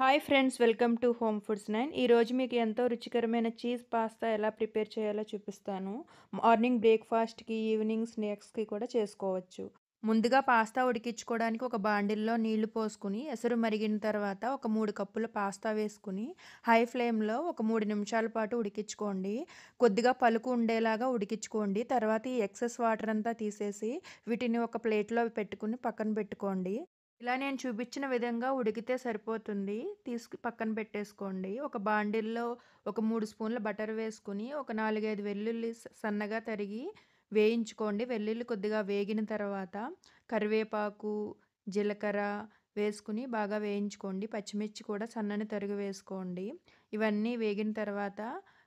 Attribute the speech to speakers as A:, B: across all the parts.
A: Hi friends, welcome to home foods 9. ఈరోజు మీకు ఎంతో రుచికరమైన చీజ్ పాస్తా ఎలా ప్రిపేర్ చేయాలో చూపిస్తాను. మార్నింగ్ బ్రేక్‌ఫాస్ట్‌కి, ఈవినింగ్ స్నాక్స్‌కి కూడా చేసుకోవచ్చు. ముందుగా పాస్తా ఉడికించుకోవడానికి ఒక బాండిల్లో నీళ్లు పోసుకొని, ఎసరు మరిగిన తర్వాత ఒక 3 కప్పుల పాస్తా వేసుకొని, హై ఫ్లేమ్‌లో ఒక 3 నిమిషాల పాటు ఉడికించుకోండి. కొద్దిగా పలుకు ఉండేలాగా ఉడికించుకోండి. తర్వాత ఈ ఎక్సెస్ వాటర్ అంతా తీసేసి, వీటిని ఒక ప్లేట్‌లో పెట్టుకొని పక్కన పెట్టుకోండి. ఇలా నేను చూపించిన విధంగా ఉడికితే సరిపోతుంది. పక్కన పెట్టేసుకోండి. ఒక బాండిల్లో ఒక 3 స్పూన్ల బటర్ వేసుకొని, ఒక 4, 5 వెల్లుల్లి సన్నగా తరిగి వేయించుకోండి. వెల్లుల్లి కొద్దిగా వేగిన తర్వాత కరివేపాకు, జీలకర్ర వేసుకొని బాగా వేయించుకోండి. పచ్చిమిర్చి కూడా సన్నని తరిగి వేసుకోండి. ఇవన్నీ వేగిన తర్వాత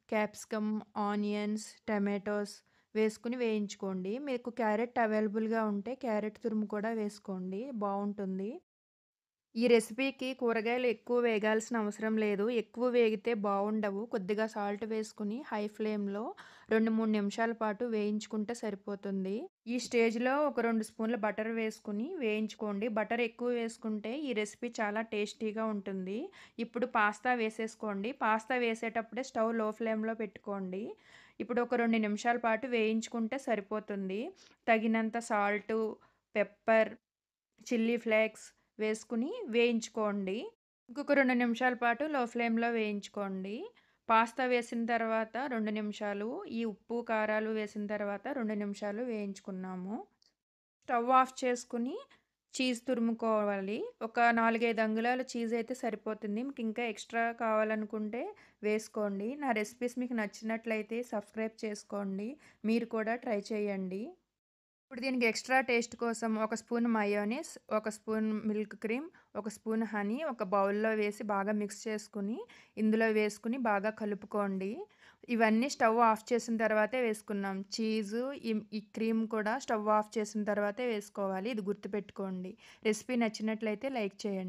A: క్యాప్సికమ్, ఆనియన్స్, టమాటోస్ వేసుకొని వేయించుకోండి. మీకు క్యారెట్ అవైలబుల్‌గా ఉంటే క్యారెట్ తురుము కూడా వేసుకోండి, బావుంటుంది. ఈ రెసిపీకి కూరగాయలు ఎక్కువ వేగాల్సిన అవసరం లేదు. ఎక్కువ వేగితే బావుండవు. కొద్దిగా సాల్ట్ వేసుకొని హై ఫ్లేమ్‌లో 2, 3 నిమిషాల పాటు వేయించుకుంటే సరిపోతుంది. ఈ స్టేజ్‌లో ఒక 2 స్పూన్ల బటర్ వేసుకొని వేయించుకోండి. బటర్ ఎక్కువ వేసుకుంటే ఈ రెసిపీ చాలా టేస్టీగా ఉంటుంది. ఇప్పుడు పాస్తా వేసేసుకోండి. పాస్తా వేసేటప్పుడే స్టవ్ లో ఫ్లేమ్‌లో పెట్టుకోండి. ఇప్పుడు ఒక 2 నిమిషాల పాటు వేయించుకుంటే సరిపోతుంది. తగినంత సాల్టు, పెప్పర్, చిల్లీ ఫ్లేక్స్ వేసుకొని వేయించుకోండి. ఇంకొక 2 నిమిషాల పాటు లో ఫ్లేమ్‌లో వేయించుకోండి. పాస్తా వేసిన తర్వాత 2 నిమిషాలు, ఈ ఉప్పు, కారాలు వేసిన తర్వాత 2 నిమిషాలు వేయించుకున్నాము. స్టవ్ ఆఫ్ చేసుకొని చీజ్ తురుముకోవాలి. ఒక 4, 5 అంగుళాల చీజ్ అయితే సరిపోతుంది. మీకు ఇంకా ఎక్స్‌ట్రా కావాలనుకుంటే వేసుకోండి. నా రెసిపీస్ మీకు నచ్చినట్లయితే సబ్స్క్రైబ్ చేసుకోండి. మీరు కూడా ట్రై చేయండి. ఇప్పుడు దీనికి ఎక్స్ట్రా టేస్ట్ కోసం ఒక స్పూన్ మయోనీస్, ఒక స్పూన్ మిల్క్ క్రీమ్, ఒక స్పూన్ హనీ ఒక బౌల్‌లో వేసి బాగా మిక్స్ చేసుకొని, ఇందులో వేసుకొని బాగా కలుపుకోండి. ఇవన్నీ స్టవ్ ఆఫ్ చేసిన తర్వాతే వేసుకున్నాం. చీజు, ఈ క్రీమ్ కూడా స్టవ్ ఆఫ్ చేసిన తర్వాతే వేసుకోవాలి. ఇది గుర్తుపెట్టుకోండి. రెసిపీ నచ్చినట్లయితే లైక్ చేయండి.